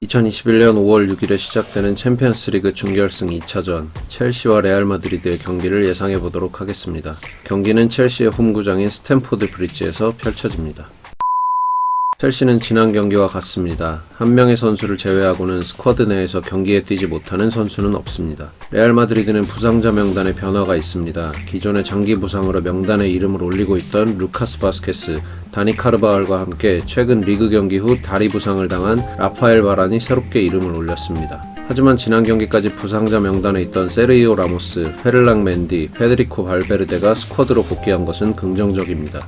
2021년 5월 6일에 시작되는 챔피언스리그 준결승 2차전 첼시와 레알 마드리드의 경기를 예상해 보도록 하겠습니다. 경기는 첼시의 홈구장인 스탠포드 브리지에서 펼쳐집니다. 첼시는 지난 경기와 같습니다. 한 명의 선수를 제외하고는 스쿼드 내에서 경기에 뛰지 못하는 선수는 없습니다. 레알 마드리드는 부상자 명단에 변화가 있습니다. 기존의 장기 부상으로 명단에 이름을 올리고 있던 루카스 바스케스, 다니 카르바알과 함께 최근 리그 경기 후 다리 부상을 당한 라파엘 바란이 새롭게 이름을 올렸습니다. 하지만 지난 경기까지 부상자 명단에 있던 세르히오 라모스, 페를랑 맨디, 페데리코 발베르데가 스쿼드로 복귀한 것은 긍정적입니다.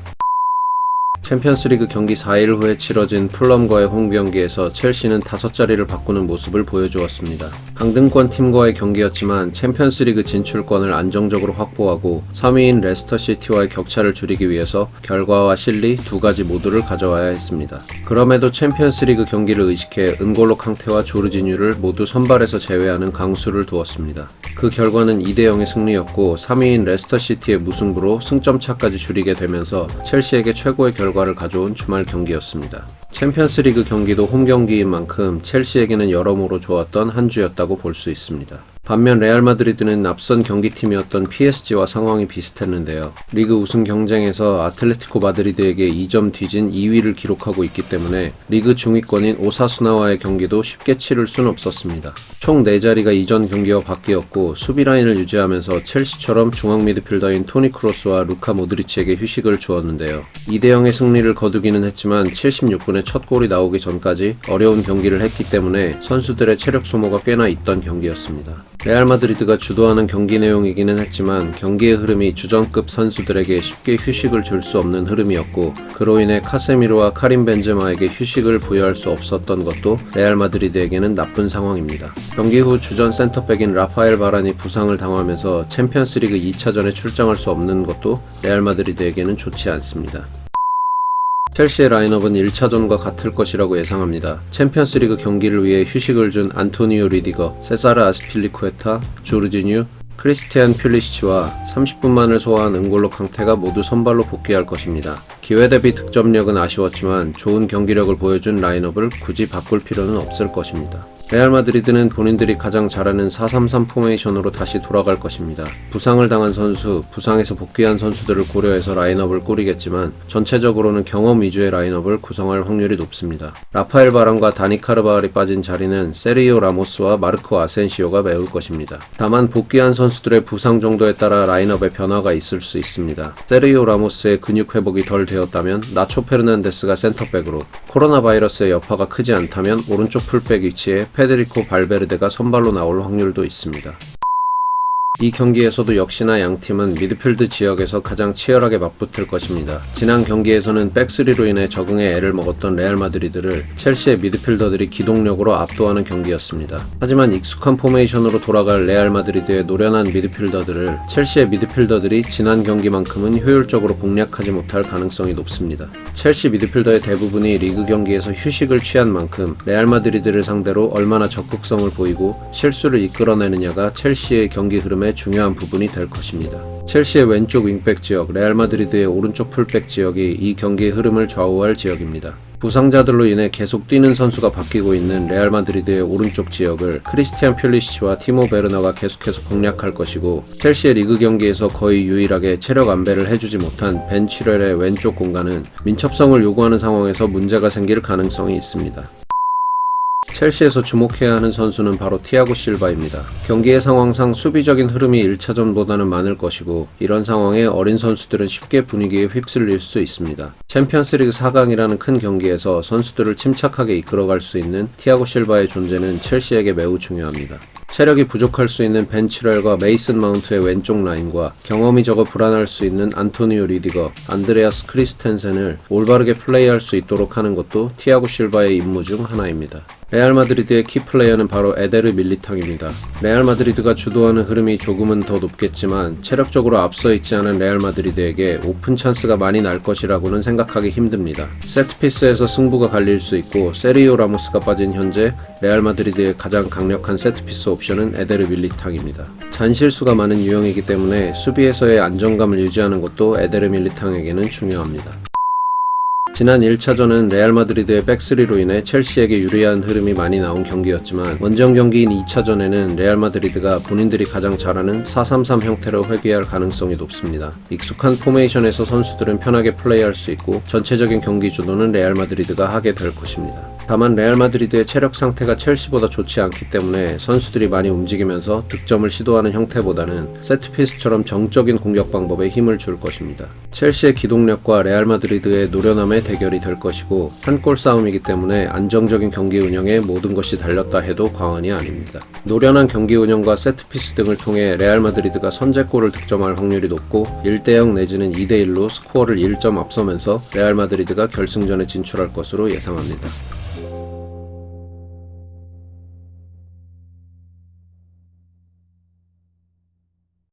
챔피언스리그 경기 4일 후에 치러진 풀럼과의 홈 경기에서 첼시는 5자리를 바꾸는 모습을 보여주었습니다. 강등권 팀과의 경기였지만 챔피언스리그 진출권을 안정적으로 확보하고 3위인 레스터시티와의 격차를 줄이기 위해서 결과와 실리 두 가지 모두를 가져와야 했습니다. 그럼에도 챔피언스리그 경기를 의식해 은골로 캉테와 조르지뉴를 모두 선발에서 제외하는 강수를 두었습니다. 그 결과는 2대0의 승리였고 3위인 레스터시티의 무승부로 승점차까지 줄이게 되면서 첼시에게 최고의 결과를 가져온 주말 경기였습니다. 챔피언스리그 경기도 홈 경기인 만큼 첼시에게는 여러모로 좋았던 한 주였다고 볼 수 있습니다. 반면 레알 마드리드는 앞선 경기팀이었던 PSG와 상황이 비슷했는데요. 리그 우승 경쟁에서 아틀레티코 마드리드에게 2점 뒤진 2위를 기록하고 있기 때문에 리그 중위권인 오사수나와의 경기도 쉽게 치를 순 없었습니다. 총 4자리가 이전 경기와 바뀌었고 수비 라인을 유지하면서 첼시처럼 중앙 미드필더인 토니 크로스와 루카 모드리치에게 휴식을 주었는데요. 2대0의 승리를 거두기는 했지만 76분에 첫 골이 나오기 전까지 어려운 경기를 했기 때문에 선수들의 체력 소모가 꽤나 있던 경기였습니다. 레알 마드리드가 주도하는 경기 내용이기는 했지만 경기의 흐름이 주전급 선수들에게 쉽게 휴식을 줄 수 없는 흐름이었고 그로 인해 카세미로와 카림 벤제마에게 휴식을 부여할 수 없었던 것도 레알 마드리드에게는 나쁜 상황입니다. 경기 후 주전 센터백인 라파엘 바란이 부상을 당하면서 챔피언스리그 2차전에 출장할 수 없는 것도 레알 마드리드에게는 좋지 않습니다. 첼시의 라인업은 1차전과 같을 것이라고 예상합니다. 챔피언스리그 경기를 위해 휴식을 준 안토니오 리디거, 세사르 아스필리쿠에타, 조르지뉴, 크리스티안 퓰리시치와 30분만을 소화한 은골로 캉테가 모두 선발로 복귀할 것입니다. 기회 대비 득점력은 아쉬웠지만 좋은 경기력을 보여준 라인업을 굳이 바꿀 필요는 없을 것입니다. 레알 마드리드는 본인들이 가장 잘하는 4-3-3 포메이션으로 다시 돌아갈 것입니다. 부상을 당한 선수, 부상에서 복귀한 선수들을 고려해서 라인업을 꾸리겠지만 전체적으로는 경험 위주의 라인업을 구성할 확률이 높습니다. 라파엘 바란과 다니 카르바알이 빠진 자리는 세르히오 라모스와 마르코 아센시오가 메울 것입니다. 다만 복귀한 선수들의 부상 정도에 따라 라인업에 변화가 있을 수 있습니다. 세르히오 라모스의 근육 회복이 덜 되었다면 나초 페르난데스가 센터백으로, 코로나 바이러스의 여파가 크지 않다면 오른쪽 풀백 위치에 페데리코 발베르데가 선발로 나올 확률도 있습니다. 이 경기에서도 역시나 양팀은 미드필드 지역에서 가장 치열하게 맞붙을 것입니다. 지난 경기에서는 백스리로 인해 적응에 애를 먹었던 레알 마드리드를 첼시의 미드필더들이 기동력으로 압도하는 경기였습니다. 하지만 익숙한 포메이션으로 돌아갈 레알 마드리드의 노련한 미드필더들을 첼시의 미드필더들이 지난 경기만큼은 효율적으로 공략하지 못할 가능성이 높습니다. 첼시 미드필더의 대부분이 리그 경기에서 휴식을 취한 만큼 레알 마드리드를 상대로 얼마나 적극성을 보이고 실수를 이끌어내느냐가 첼시의 경기 흐름에 중요한 부분이 될 것입니다. 첼시의 왼쪽 윙백 지역, 레알 마드리드의 오른쪽 풀백 지역이 이 경기의 흐름을 좌우할 지역입니다. 부상자들로 인해 계속 뛰는 선수가 바뀌고 있는 레알 마드리드의 오른쪽 지역을 크리스티안 퓰리시치와 티모 베르너가 계속해서 공략할 것이고 첼시의 리그 경기에서 거의 유일하게 체력 안배를 해주지 못한 벤 치렐의 왼쪽 공간은 민첩성을 요구하는 상황에서 문제가 생길 가능성이 있습니다. 첼시에서 주목해야 하는 선수는 바로 티아고 실바입니다. 경기의 상황상 수비적인 흐름이 1차전보다는 많을 것이고 이런 상황에 어린 선수들은 쉽게 분위기에 휩쓸릴 수 있습니다. 챔피언스리그 4강이라는 큰 경기에서 선수들을 침착하게 이끌어갈 수 있는 티아고 실바의 존재는 첼시에게 매우 중요합니다. 체력이 부족할 수 있는 벤 치렐과 메이슨 마운트의 왼쪽 라인과 경험이 적어 불안할 수 있는 안토니오 리디거, 안드레아스 크리스텐센을 올바르게 플레이할 수 있도록 하는 것도 티아고 실바의 임무 중 하나입니다. 레알 마드리드의 키플레이어는 바로 에데르 밀리탕입니다. 레알 마드리드가 주도하는 흐름이 조금은 더 높겠지만 체력적으로 앞서 있지 않은 레알 마드리드에게 오픈 찬스가 많이 날 것이라고는 생각하기 힘듭니다. 세트피스에서 승부가 갈릴 수 있고 세르히오 라모스가 빠진 현재 레알 마드리드의 가장 강력한 세트피스 옵션은 에데르 밀리탕입니다. 잔실수가 많은 유형이기 때문에 수비에서의 안정감을 유지하는 것도 에데르 밀리탕에게는 중요합니다. 지난 1차전은 레알 마드리드의 백스리로 인해 첼시에게 유리한 흐름이 많이 나온 경기였지만 원정 경기인 2차전에는 레알 마드리드가 본인들이 가장 잘하는 4-3-3 형태로 회귀할 가능성이 높습니다. 익숙한 포메이션에서 선수들은 편하게 플레이할 수 있고 전체적인 경기 주도는 레알 마드리드가 하게 될 것입니다. 다만 레알 마드리드의 체력 상태가 첼시보다 좋지 않기 때문에 선수들이 많이 움직이면서 득점을 시도하는 형태보다는 세트피스처럼 정적인 공격 방법에 힘을 줄 것입니다. 첼시의 기동력과 레알 마드리드의 노련함의 대결이 될 것이고 한 골 싸움이기 때문에 안정적인 경기 운영에 모든 것이 달렸다 해도 과언이 아닙니다. 노련한 경기 운영과 세트피스 등을 통해 레알 마드리드가 선제골을 득점할 확률이 높고 1대0 내지는 2대1로 스코어를 1점 앞서면서 레알 마드리드가 결승전에 진출할 것으로 예상합니다.